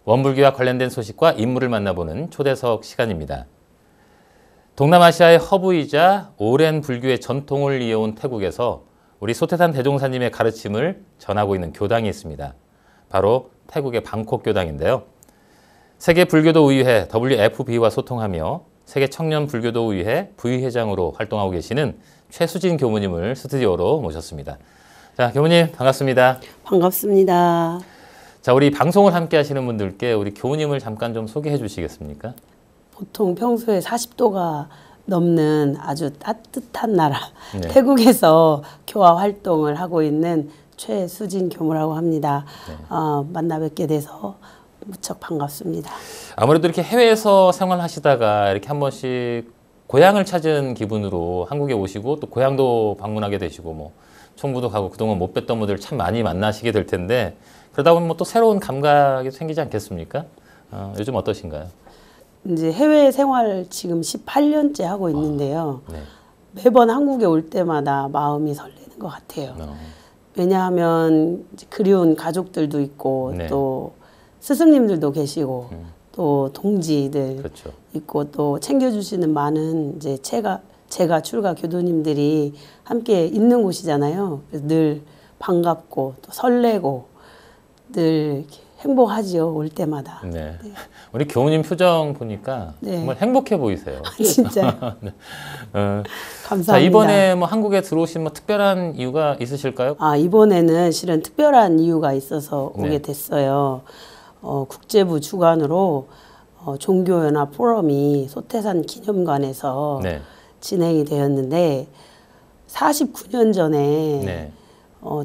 원불교와 관련된 소식과 인물을 만나보는 초대석 시간입니다. 동남아시아의 허브이자 오랜 불교의 전통을 이어온 태국에서 우리 소태산 대종사님의 가르침을 전하고 있는 교당이 있습니다. 바로 태국의 방콕 교당인데요. 세계 불교도 의회 WFB와 소통하며 세계 청년 불교도 의회 부의회장으로 활동하고 계시는 최수진 교무님을 스튜디오로 모셨습니다. 자, 교무님 반갑습니다. 반갑습니다. 자, 우리 방송을 함께 하시는 분들께 우리 교무님을 잠깐 좀 소개해 주시겠습니까? 보통 평소에 40도가 넘는 아주 따뜻한 나라 네. 태국에서 교화 활동을 하고 있는 최수진 교무라고 합니다. 네. 만나 뵙게 돼서 무척 반갑습니다. 아무래도 이렇게 해외에서 생활하시다가 이렇게 한 번씩 고향을 찾은 기분으로 한국에 오시고 또 고향도 방문하게 되시고 뭐 총부도 가고 그동안 못 뵀던 분들 참 많이 만나시게 될 텐데 그러다 보면 뭐 또 새로운 감각이 생기지 않겠습니까? 요즘 어떠신가요? 이제 해외 생활 지금 18년째 하고 있는데요. 네. 매번 한국에 올 때마다 마음이 설레는 것 같아요. 왜냐하면 이제 그리운 가족들도 있고 네. 또 스승님들도 계시고 또 동지들 그렇죠. 있고 또 챙겨주시는 많은 이제 제가 출가 교도님들이 함께 있는 곳이잖아요. 그래서 늘 반갑고 또 설레고 늘 행복하지요. 올 때마다. 네. 우리 교무님 표정 보니까 네. 정말 행복해 보이세요. 진짜 네. 감사합니다. 자, 이번에 뭐 한국에 들어오신 뭐 특별한 이유가 있으실까요? 이번에는 실은 특별한 이유가 있어서 네. 오게 됐어요. 국제부 주관으로 종교연합 포럼이 소태산 기념관에서 네. 진행이 되었는데 49년 전에 네.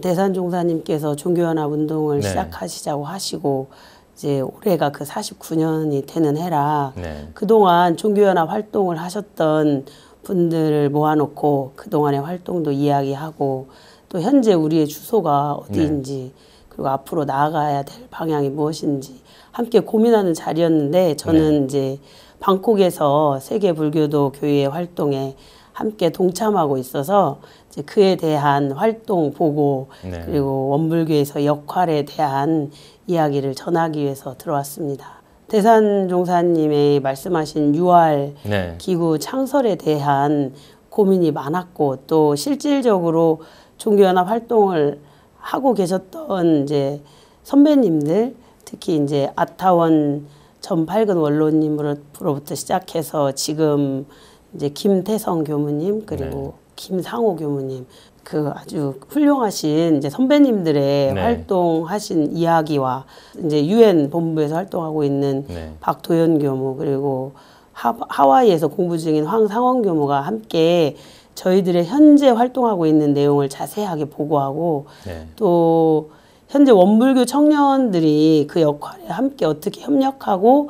대산종사님께서 종교연합 운동을 네. 시작하시자고 하시고 이제 올해가 그 49년이 되는 해라. 네. 그동안 종교연합 활동을 하셨던 분들을 모아놓고 그동안의 활동도 이야기하고 또 현재 우리의 주소가 어디인지 그리고 앞으로 나아가야 될 방향이 무엇인지 함께 고민하는 자리였는데 저는 이제 방콕에서 세계 불교도 교회 활동에 함께 동참하고 있어서 이제 그에 대한 활동 보고 그리고 원불교에서 역할에 대한 이야기를 전하기 위해서 들어왔습니다. 대산종사님의 말씀하신 유알 기구 창설에 대한 고민이 많았고 또 실질적으로 종교연합 활동을 하고 계셨던 이제 선배님들 특히 이제 아타원 전팔근 원로님으로부터 시작해서 지금 이제 김태성 교무님 그리고 김상호 교무님 그 아주 훌륭하신 이제 선배님들의 활동하신 이야기와 이제 유엔 본부에서 활동하고 있는 박도연 교무 그리고 하와이에서 공부 중인 황상원 교무가 함께 저희들의 현재 활동하고 있는 내용을 자세하게 보고하고 또 현재 원불교 청년들이 그 역할에 함께 어떻게 협력하고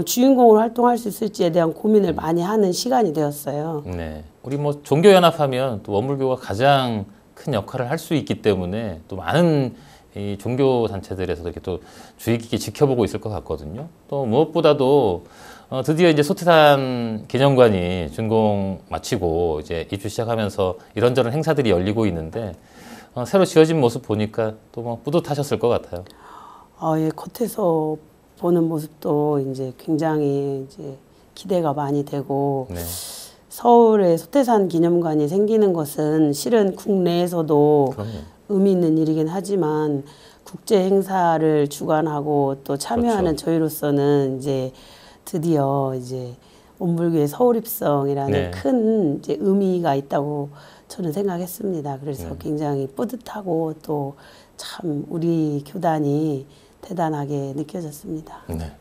주인공으로 활동할 수 있을지에 대한 고민을 많이 하는 시간이 되었어요. 네. 우리 뭐 종교연합하면 또 원불교가 가장 큰 역할을 할 수 있기 때문에 또 많은 이 종교 단체들에서도 이렇게 또 주의 깊게 지켜보고 있을 것 같거든요. 또 무엇보다도 드디어 이제 소태산 기념관이 준공 마치고 이제 입주 시작하면서 이런저런 행사들이 열리고 있는데 새로 지어진 모습 보니까 또 뭐 뿌듯하셨을 것 같아요. 예, 겉에서 보는 모습도 이제 굉장히 이제 기대가 많이 되고 서울에 소태산 기념관이 생기는 것은 실은 국내에서도 의미 있는 일이긴 하지만 국제 행사를 주관하고 또 참여하는 저희로서는 이제 드디어 이제 원불교의 서울 입성이라는 큰 이제 의미가 있다고 저는 생각했습니다. 그래서 굉장히 뿌듯하고 또 참 우리 교단이 대단하게 느껴졌습니다. 네.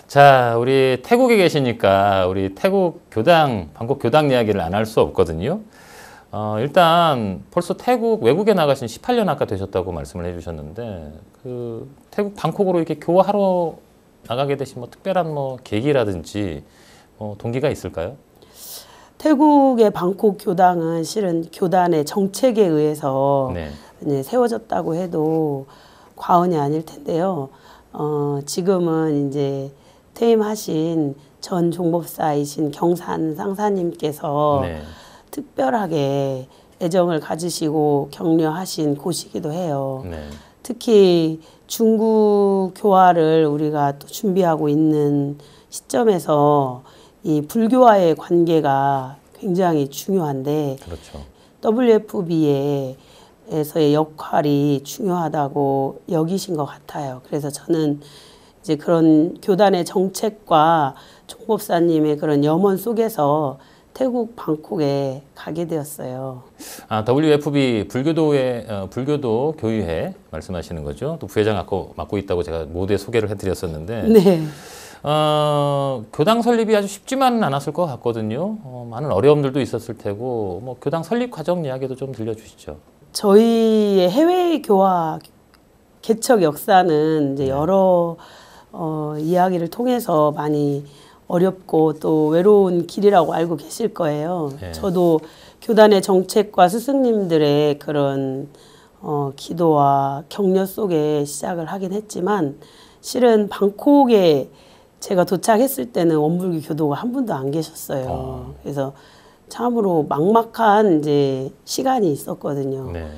자, 우리 태국에 계시니까 우리 태국 교당, 방콕 교당 이야기를 안 할 수 없거든요. 일단 벌써 태국 외국에 나가신 18년 아까 되셨다고 말씀을 해주셨는데 그 태국 방콕으로 이렇게 교화하러 나가게 되신 뭐 특별한 뭐 계기라든지 동기가 있을까요? 태국의 방콕 교당은 실은 교단의 정책에 의해서 이제 세워졌다고 해도 과언이 아닐 텐데요. 지금은 이제 퇴임하신 전 종법사이신 경산 상사님께서 특별하게 애정을 가지시고 격려하신 곳이기도 해요. 특히 중국 교화를 우리가 또 준비하고 있는 시점에서 이 불교와의 관계가 굉장히 중요한데 그렇죠. WFB에서의 역할이 중요하다고 여기신 것 같아요. 그래서 저는 이제 그런 교단의 정책과 총법사님의 그런 염원 속에서 태국 방콕에 가게 되었어요. WFB 불교도 교의회 말씀하시는 거죠. 또 부회장 맡고 있다고 제가 모두에 소개를 해드렸었는데 네. 교당 설립이 아주 쉽지만은 않았을 것 같거든요. 많은 어려움들도 있었을 테고 뭐 교당 설립 과정 이야기도 좀 들려주시죠. 저희의 해외 교화 개척 역사는 이제 여러 이야기를 통해서 많이 어렵고 또 외로운 길이라고 알고 계실 거예요. 네. 저도 교단의 정책과 스승님들의 그런 기도와 격려 속에 시작을 하긴 했지만 실은 방콕에 제가 도착했을 때는 원불교 교도가 한 분도 안 계셨어요. 그래서 참으로 막막한 이제 시간이 있었거든요. 네.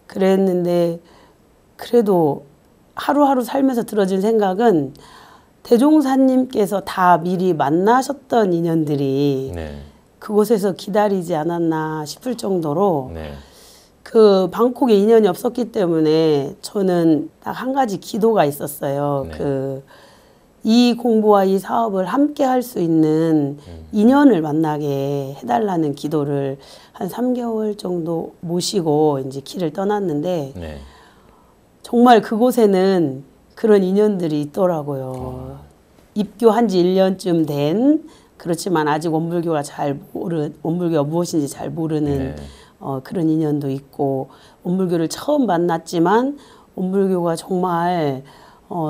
그랬는데 그래도 하루하루 살면서 들어진 생각은 대종사님께서 다 미리 만나셨던 인연들이 네. 그곳에서 기다리지 않았나 싶을 정도로 네. 그 방콕에 인연이 없었기 때문에 저는 딱 한 가지 기도가 있었어요. 네. 이 공부와 이 사업을 함께 할 수 있는 인연을 만나게 해달라는 기도를 한 3개월 정도 모시고 이제 길을 떠났는데 네. 정말 그곳에는 그런 인연들이 있더라고요. 입교한 지 1년쯤 된 그렇지만 아직 원불교가 원불교가 무엇인지 잘 모르는 네. 그런 인연도 있고 원불교를 처음 만났지만 원불교가 정말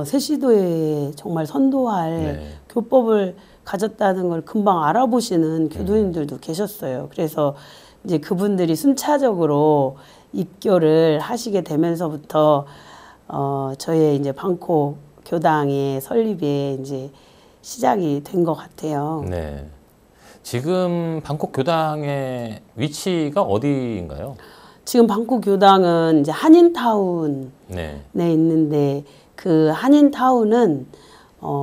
세시도에 정말 선도할 네. 교법을 가졌다는 걸 금방 알아보시는 교도님들도 계셨어요. 그래서 이제 그분들이 순차적으로 입교를 하시게 되면서부터 저의 이제 방콕 교당의 설립에 이제 시작이 된 것 같아요. 네. 지금 방콕 교당의 위치가 어디인가요? 지금 방콕 교당은 이제 한인타운에 네. 있는데 그 한인타운은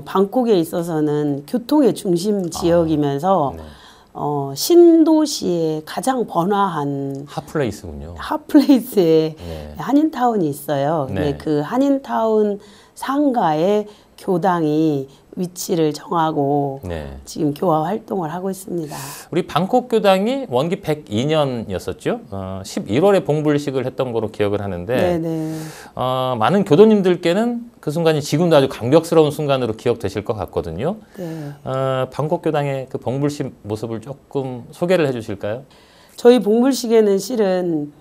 방콕에 있어서는 교통의 중심 지역이면서 네. 신도시의 가장 번화한 핫플레이스군요. 핫플레이스에 네. 한인타운이 있어요. 근데 네. 그 한인타운 상가에 교당이 위치를 정하고 네. 지금 교화 활동을 하고 있습니다. 우리 방콕 교당이 원기 102년이었었죠. 11월에 봉불식을 했던 거로 기억을 하는데 네네. 많은 교도님들께는 그 순간이 지금도 아주 감격스러운 순간으로 기억되실 것 같거든요. 네. 방콕 교당의 그 봉불식 모습을 조금 소개를 해주실까요? 저희 봉불식에는 실은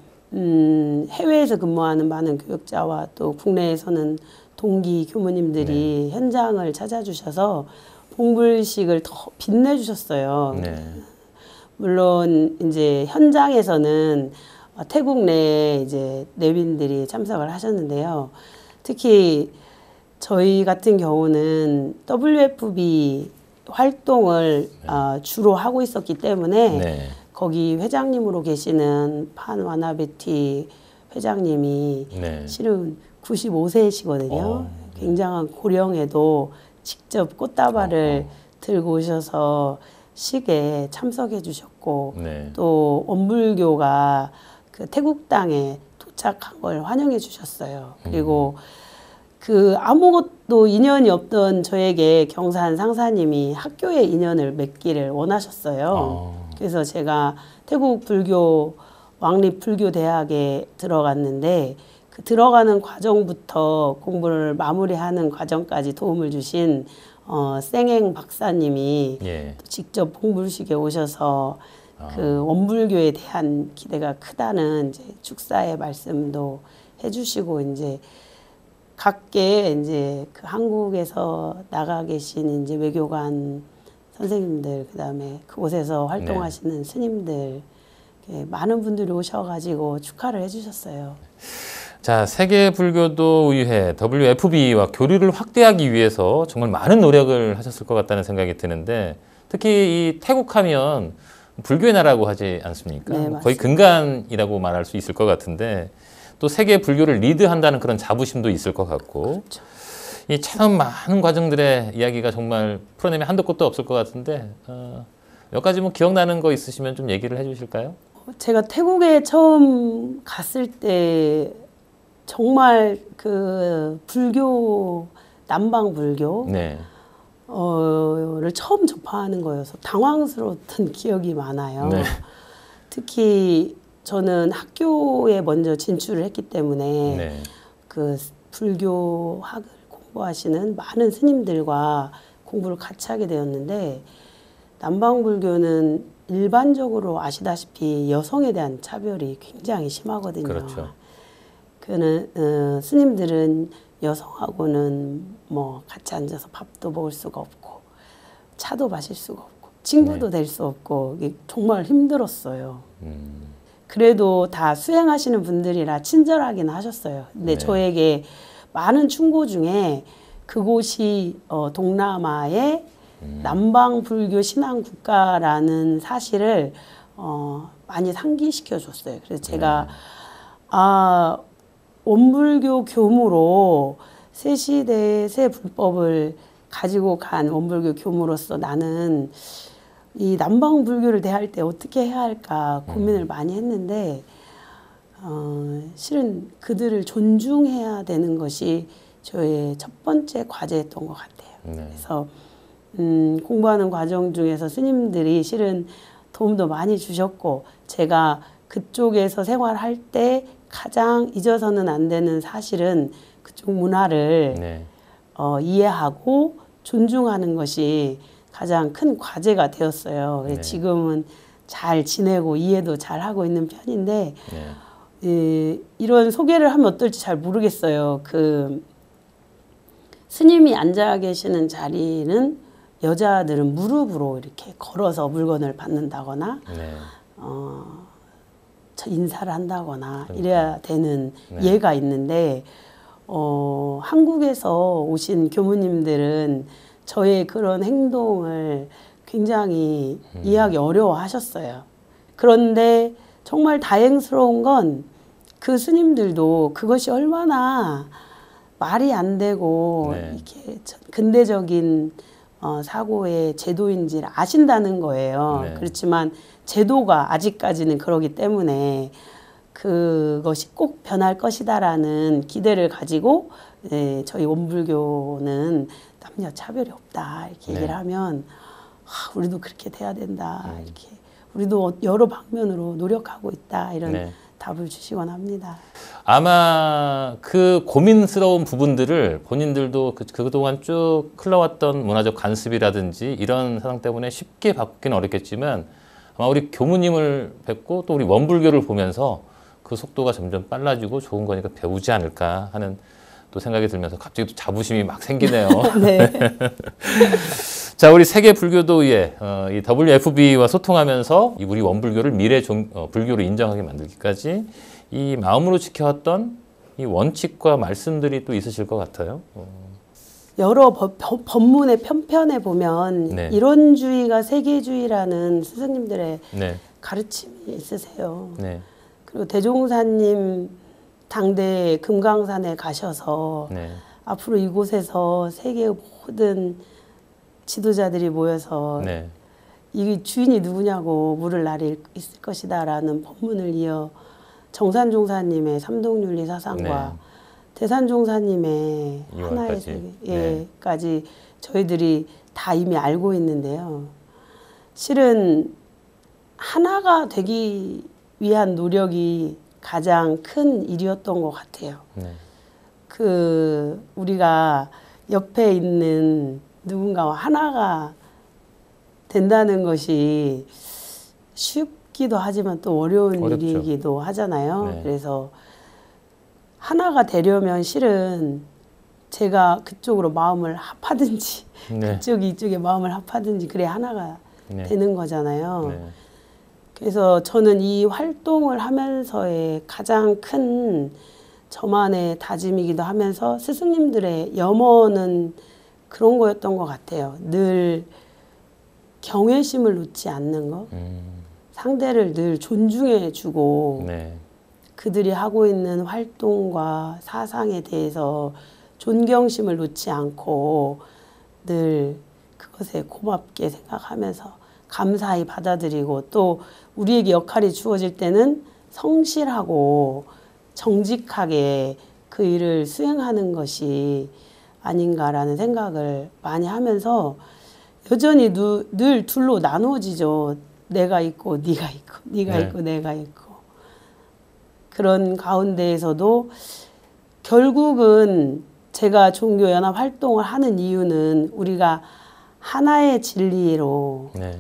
해외에서 근무하는 많은 교육자와 또 국내에서는 동기 교무님들이 현장을 찾아주셔서 봉불식을 더 빛내주셨어요. 네. 물론 이제 현장에서는 태국 내 이제 내빈들이 참석을 하셨는데요. 특히 저희 같은 경우는 WFB 활동을 주로 하고 있었기 때문에 네. 거기 회장님으로 계시는 판 와나베티 회장님이 네. 실은 95세시거든요. 굉장한 고령에도 직접 꽃다발을 들고 오셔서 식에 참석해 주셨고 네. 또 원불교가 그 태국 땅에 도착한 걸 환영해 주셨어요. 그리고 그 아무것도 인연이 없던 저에게 경산 상사님이 학교에 인연을 맺기를 원하셨어요. 그래서 제가 태국 불교 왕립불교대학에 들어갔는데 그 들어가는 과정부터 공부를 마무리하는 과정까지 도움을 주신 생행 박사님이 예. 직접 봉불식에 오셔서 그 원불교에 대한 기대가 크다는 이제 축사의 말씀도 해주시고 이제 각계 이제 그 한국에서 나가 계신 이제 외교관 선생님들 그다음에 그곳에서 활동하시는 스님들 많은 분들이 오셔가지고 축하를 해주셨어요. 자, 세계불교도의회 WFB와 교류를 확대하기 위해서 정말 많은 노력을 하셨을 것 같다는 생각이 드는데 특히 이 태국하면 불교의 나라고 하지 않습니까? 네, 거의 맞습니다. 근간이라고 말할 수 있을 것 같은데 또 세계 불교를 리드한다는 그런 자부심도 있을 것 같고 그렇죠. 이 참 많은 과정들의 이야기가 정말 풀어내면 한도 끝도 없을 것 같은데 몇 가지 뭐 기억나는 거 있으시면 좀 얘기를 해주실까요? 제가 태국에 처음 갔을 때 정말 그 불교 남방 불교 네. 를 처음 접하는 거여서 당황스러웠던 기억이 많아요. 네. 특히 저는 학교에 먼저 진출을 했기 때문에 네. 그 불교학을 공부하시는 많은 스님들과 공부를 같이 하게 되었는데 남방 불교는 일반적으로 아시다시피 여성에 대한 차별이 굉장히 심하거든요. 그렇죠. 그는 스님들은 여성하고는 뭐 같이 앉아서 밥도 먹을 수가 없고 차도 마실 수가 없고 친구도 될 수 없고 이게 정말 힘들었어요. 그래도 다 수행하시는 분들이라 친절하긴 하셨어요. 근데 네. 저에게 많은 충고 중에 그곳이 동남아의 남방 불교 신앙 국가라는 사실을 많이 상기시켜 줬어요. 그래서 제가 원불교 교무로 새 시대의 새 불법을 가지고 간 원불교 교무로서 나는 이 남방 불교를 대할 때 어떻게 해야 할까 고민을 많이 했는데 실은 그들을 존중해야 되는 것이 저의 첫 번째 과제였던 것 같아요. 네. 그래서 공부하는 과정 중에서 스님들이 실은 도움도 많이 주셨고 제가 그쪽에서 생활할 때 가장 잊어서는 안 되는 사실은 그쪽 문화를 네. 이해하고 존중하는 것이 가장 큰 과제가 되었어요. 네. 지금은 잘 지내고 이해도 잘 하고 있는 편인데 네. 이런 소개를 하면 어떨지 잘 모르겠어요. 그 스님이 앉아 계시는 자리는 여자들은 무릎으로 이렇게 걸어서 물건을 받는다거나 네. 인사를 한다거나 이래야 되는 네. 예가 있는데 한국에서 오신 교무님들은 저의 그런 행동을 굉장히 이해하기 어려워하셨어요. 그런데 정말 다행스러운 건 그 스님들도 그것이 얼마나 말이 안 되고 네. 이렇게 근대적인 사고의 제도인지를 아신다는 거예요. 네. 그렇지만 제도가 아직까지는 그러기 때문에 그것이 꼭 변할 것이다라는 기대를 가지고 저희 원불교는 남녀 차별이 없다 이렇게 네. 얘기를 하면 우리도 그렇게 돼야 된다 이렇게 우리도 여러 방면으로 노력하고 있다 이런 네. 답을 주시곤 합니다. 아마 그 고민스러운 부분들을 본인들도 그동안 쭉 흘러왔던 문화적 관습이라든지 이런 사상 때문에 쉽게 바꾸기는 어렵겠지만 아마 우리 교무님을 뵙고 또 우리 원불교를 보면서 그 속도가 점점 빨라지고 좋은 거니까 배우지 않을까 하는 또 생각이 들면서 갑자기 또 자부심이 막 생기네요. 네. 자, 우리 세계 불교도의 이 WFB와 소통하면서 이 우리 원불교를 미래 불교로 인정하게 만들기까지 이 마음으로 지켜왔던 이 원칙과 말씀들이 또 있으실 것 같아요. 여러 법문의 편편에 보면 네. 이론주의가 세계주의라는 스승님들의 네, 가르침이 있으세요. 네, 그리고 대종사님 당대 금강산에 가셔서 네, 앞으로 이곳에서 세계의 모든 지도자들이 모여서 네, 이 주인이 누구냐고 물을 날이 있을 것이다라는 법문을 이어 정산종사님의 삼동윤리 사상과 네. 대산종사님의 이월까지. 하나의 네. 세계까지 저희들이 다 이미 알고 있는데요. 실은 하나가 되기 위한 노력이 가장 큰 일이었던 것 같아요. 네. 그 우리가 옆에 있는 누군가와 하나가 된다는 것이 쉽기도 하지만 또 어려운 어렵죠. 일이기도 하잖아요. 네. 그래서 하나가 되려면 실은 제가 그쪽으로 마음을 합하든지 네. 그쪽이 이쪽에 마음을 합하든지 그래야 하나가 네. 되는 거잖아요. 네. 그래서 저는 이 활동을 하면서의 가장 큰 저만의 다짐이기도 하면서 스승님들의 염원은 그런 거였던 것 같아요. 늘 경외심을 놓지 않는 거, 상대를 늘 존중해 주고 네. 그들이 하고 있는 활동과 사상에 대해서 존경심을 놓지 않고 늘 그것에 고맙게 생각하면서 감사히 받아들이고 또 우리에게 역할이 주어질 때는 성실하고 정직하게 그 일을 수행하는 것이 아닌가라는 생각을 많이 하면서 여전히 늘 둘로 나누어지죠. 내가 있고 네가 있고 네가 네. 있고 내가 있고 그런 가운데에서도 결국은 제가 종교연합 활동을 하는 이유는 우리가 하나의 진리로 네.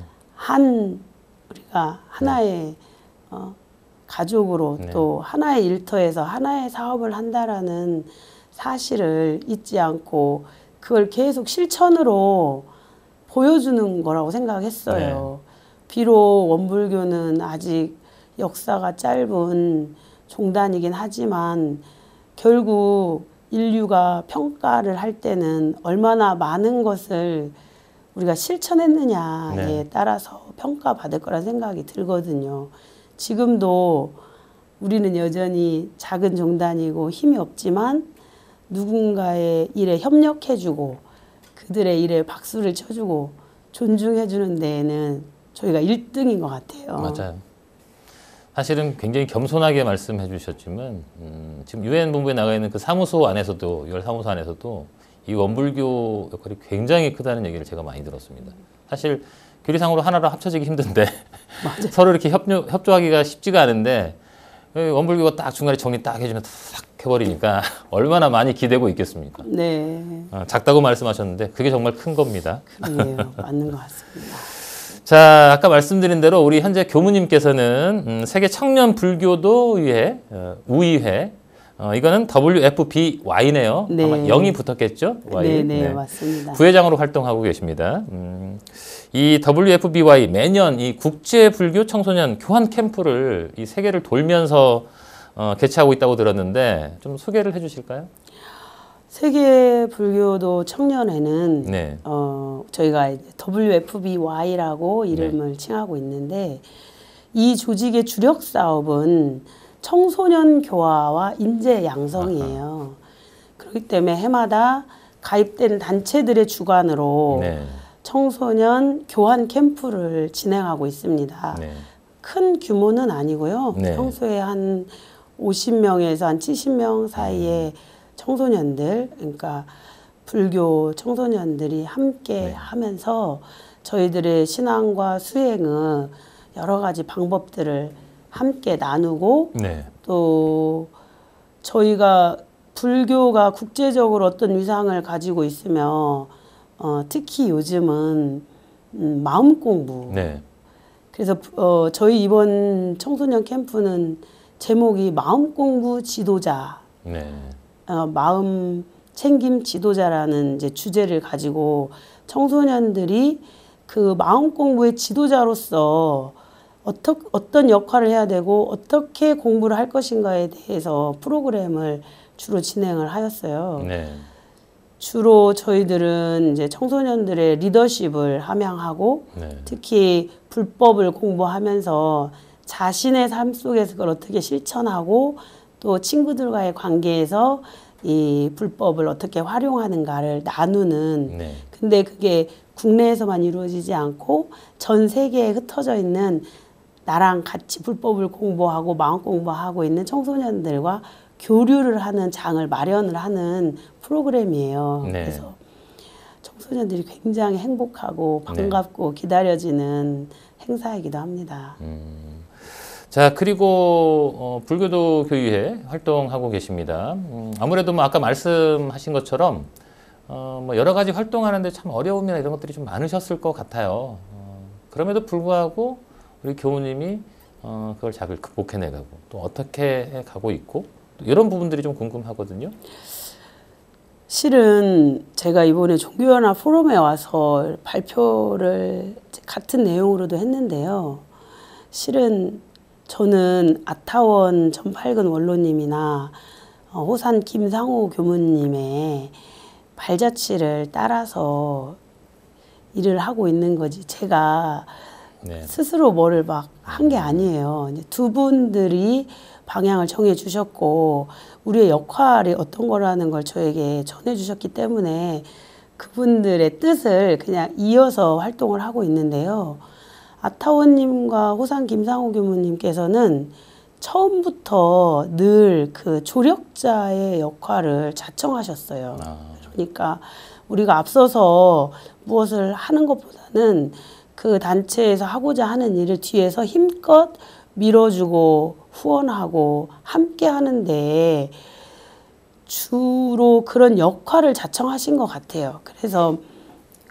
우리가 하나의 가족으로 네. 또 하나의 일터에서 하나의 사업을 한다라는 사실을 잊지 않고 그걸 계속 실천으로 보여주는 거라고 생각했어요. 비록 원불교는 아직 역사가 짧은 종단이긴 하지만 결국 인류가 평가를 할 때는 얼마나 많은 것을 우리가 실천했느냐에 네. 따라서 평가받을 거란 생각이 들거든요. 지금도 우리는 여전히 작은 종단이고 힘이 없지만 누군가의 일에 협력해주고 그들의 일에 박수를 쳐주고 존중해주는 데에는 저희가 1등인 것 같아요. 맞아요. 사실은 굉장히 겸손하게 말씀해 주셨지만 지금 유엔 본부에 나가 있는 그 사무소 안에서도 유월 사무소 안에서도 이 원불교 역할이 굉장히 크다는 얘기를 제가 많이 들었습니다. 사실 교리상으로 하나로 합쳐지기 힘든데 서로 이렇게 협조하기가 쉽지가 않은데 원불교가 딱 중간에 정리 딱 해주면 싹 해버리니까 얼마나 많이 기대고 있겠습니까? 네. 작다고 말씀하셨는데 그게 정말 큰 겁니다. 그래요. 맞는 것 같습니다. 자, 아까 말씀드린 대로 우리 현재 교무님께서는 세계 청년 불교도의회, 우의회, 이거는 WFBY네요. 네. 아마 0이 붙었겠죠? Y. 네, 맞습니다. 부회장으로 활동하고 계십니다. 이 WFBY 매년 이 국제 불교 청소년 교환 캠프를 이 세계를 돌면서 개최하고 있다고 들었는데 좀 소개를 해주실까요? 세계 불교도 청년회는 네. 저희가 WFBY라고 이름을 칭하고 있는데 이 조직의 주력 사업은 청소년 교화와 인재 양성이에요. 그렇기 때문에 해마다 가입된 단체들의 주관으로 네. 청소년 교환 캠프를 진행하고 있습니다. 네. 큰 규모는 아니고요. 네. 평소에 한 50명에서 한 70명 사이의 청소년들, 그러니까 불교 청소년들이 함께 하면서 저희들의 신앙과 수행의 여러 가지 방법들을 함께 나누고 네. 또 저희가 불교가 국제적으로 어떤 위상을 가지고 있으며 특히 요즘은 마음 공부. 네. 그래서 저희 이번 청소년 캠프는 제목이 마음 공부 지도자. 네. 마음 챙김 지도자라는 이제 주제를 가지고 청소년들이 그 마음 공부의 지도자로서 어떤 역할을 해야 되고 어떻게 공부를 할 것인가에 대해서 프로그램을 주로 진행을 하였어요. 네. 주로 저희들은 이제 청소년들의 리더십을 함양하고 네. 특히 불법을 공부하면서 자신의 삶 속에서 그걸 어떻게 실천하고 또 친구들과의 관계에서 이 불법을 어떻게 활용하는가를 나누는 네. 근데 그게 국내에서만 이루어지지 않고 전 세계에 흩어져 있는 나랑 같이 불법을 공부하고 마음 공부하고 있는 청소년들과 교류를 하는 장을 마련을 하는 프로그램이에요. 네. 그래서 청소년들이 굉장히 행복하고 반갑고 기다려지는 행사이기도 합니다. 자, 그리고 불교도 교의회 활동하고 계십니다. 아무래도 뭐 아까 말씀하신 것처럼 뭐 여러 가지 활동하는데 참 어려움이나 이런 것들이 좀 많으셨을 것 같아요. 그럼에도 불구하고 우리 교우님이 그걸 잘 극복해내가고 또 어떻게 해가고 있고 또 이런 부분들이 좀 궁금하거든요. 실은 제가 이번에 종교연합 포럼에 와서 발표를 같은 내용으로도 했는데요. 실은 저는 아타원 전팔근 원로님이나 호산 김상호 교무님의 발자취를 따라서 일을 하고 있는 거지. 제가 네. 스스로 뭐를 막 한 게 아니에요. 이제 두 분들이 방향을 정해 주셨고 우리의 역할이 어떤 거라는 걸 저에게 전해 주셨기 때문에 그분들의 뜻을 그냥 이어서 활동을 하고 있는데요. 아타원님과 호상 김상호 교무님께서는 처음부터 늘 그 조력자의 역할을 자청하셨어요. 그러니까 우리가 앞서서 무엇을 하는 것보다는 그 단체에서 하고자 하는 일을 뒤에서 힘껏 밀어주고 후원하고 함께 하는데 주로 그런 역할을 자청하신 것 같아요. 그래서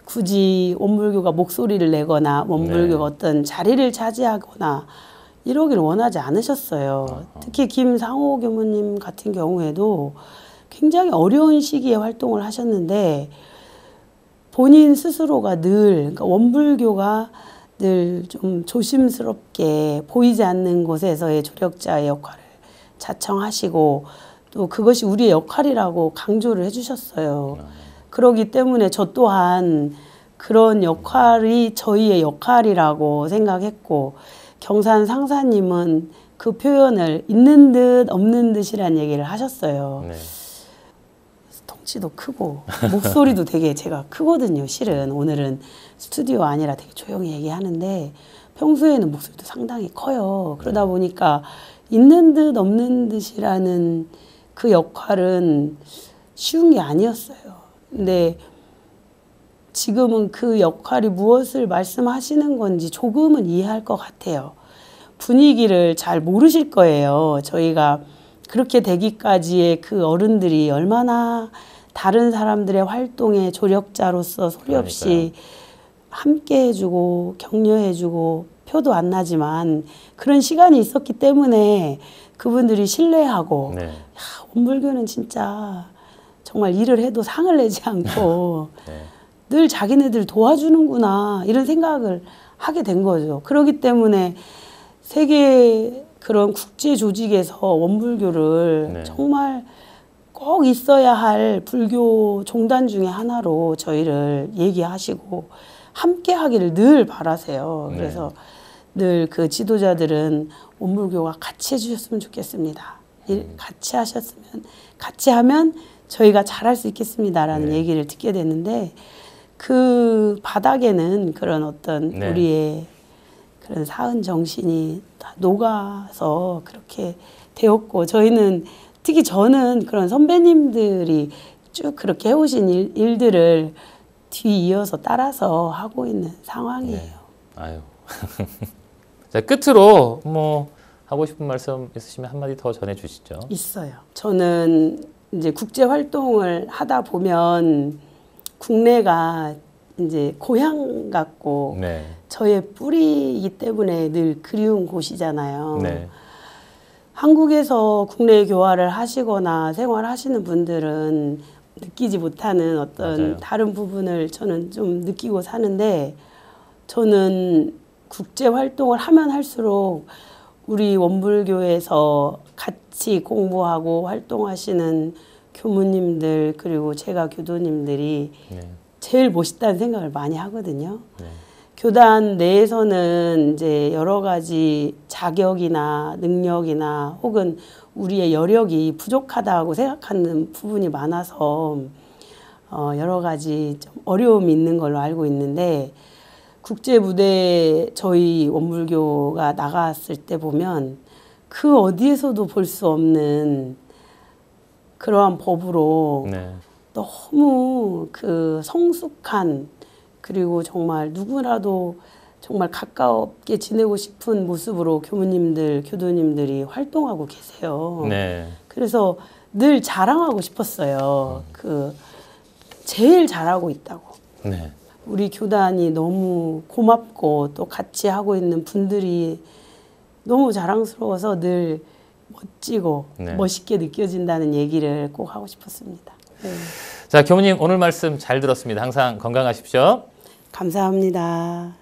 굳이 원불교가 목소리를 내거나 원불교가 어떤 자리를 차지하거나 이러기를 원하지 않으셨어요. 특히 김상호 교무님 같은 경우에도 굉장히 어려운 시기에 활동을 하셨는데 본인 스스로가 늘 그러니까 원불교가 늘 좀 조심스럽게 보이지 않는 곳에서의 조력자의 역할을 자청하시고 또 그것이 우리의 역할이라고 강조를 해주셨어요. 그러기 때문에 저 또한 그런 역할이 저희의 역할이라고 생각했고 경산 상사님은 그 표현을 있는 듯 없는 듯이라는 얘기를 하셨어요. 네. 덩치도 크고 목소리도 되게 제가 크거든요. 실은 오늘은 스튜디오 아니라 되게 조용히 얘기하는데 평소에는 목소리도 상당히 커요. 그러다 보니까 있는 듯 없는 듯이라는 그 역할은 쉬운 게 아니었어요. 근데 지금은 그 역할이 무엇을 말씀하시는 건지 조금은 이해할 것 같아요. 분위기를 잘 모르실 거예요. 저희가 그렇게 되기까지의 그 어른들이 얼마나 다른 사람들의 활동의 조력자로서 소리 없이 함께 해주고 격려해주고 표도 안 나지만 그런 시간이 있었기 때문에 그분들이 신뢰하고 네. 야, 원불교는 진짜 정말 일을 해도 상을 내지 않고 네. 늘 자기네들 도와주는구나 이런 생각을 하게 된 거죠. 그렇기 때문에 세계 그런 국제 조직에서 원불교를 네. 정말 꼭 있어야 할 불교 종단 중에 하나로 저희를 얘기하시고 함께 하기를 늘 바라세요. 네. 그래서 늘 그 지도자들은 원불교가 같이 해주셨으면 좋겠습니다. 같이 하셨으면 같이 하면 저희가 잘할 수 있겠습니다라는 네. 얘기를 듣게 됐는데 그 바닥에는 그런 어떤 네. 우리의 그런 사은 정신이 다 녹아서 그렇게 되었고 저희는 특히 저는 그런 선배님들이 쭉 그렇게 해오신 일들을 뒤이어서 따라서 하고 있는 상황이에요. 네. 아유. 자, 끝으로 뭐 하고 싶은 말씀 있으시면 한마디 더 전해 주시죠. 있어요. 저는 이제 국제 활동을 하다 보면 국내가 이제 고향 같고 네. 저의 뿌리이기 때문에 늘 그리운 곳이잖아요. 네. 한국에서 국내 교화를 하시거나 생활하시는 분들은 느끼지 못하는 어떤 맞아요. 다른 부분을 저는 좀 느끼고 사는데 저는 국제 활동을 하면 할수록 우리 원불교에서 같이 공부하고 활동하시는 교무님들 그리고 제가 교도님들이 네. 제일 멋있다는 생각을 많이 하거든요. 네. 교단 내에서는 이제 여러 가지 자격이나 능력이나 혹은 우리의 여력이 부족하다고 생각하는 부분이 많아서 여러 가지 좀 어려움이 있는 걸로 알고 있는데 국제 무대에 저희 원불교가 나갔을 때 보면 그 어디에서도 볼 수 없는 그러한 법으로 네. 너무 그 성숙한 그리고 정말 누구라도 정말 가깝게 지내고 싶은 모습으로 교무님들, 교도님들이 활동하고 계세요. 네. 그래서 늘 자랑하고 싶었어요. 그 제일 잘하고 있다고. 네. 우리 교단이 너무 고맙고 또 같이 하고 있는 분들이 너무 자랑스러워서 늘 멋지고 네. 멋있게 느껴진다는 얘기를 꼭 하고 싶었습니다. 네. 자, 교무님 오늘 말씀 잘 들었습니다. 항상 건강하십시오. 감사합니다.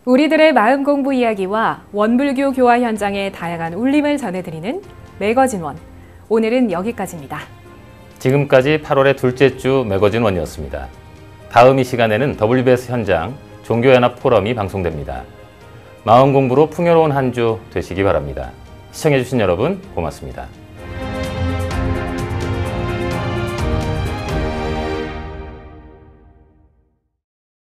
우리들의 마음 공부 이야기와 원불교 교화 현장의 다양한 울림을 전해드리는 매거진 원. 오늘은 여기까지입니다. 지금까지 8월의 둘째 주 매거진 원이었습니다. 다음 이 시간에는 WBS 현장 종교연합 포럼이 방송됩니다. 마음 공부로 풍요로운 한 주 되시기 바랍니다. 시청해주신 여러분 고맙습니다.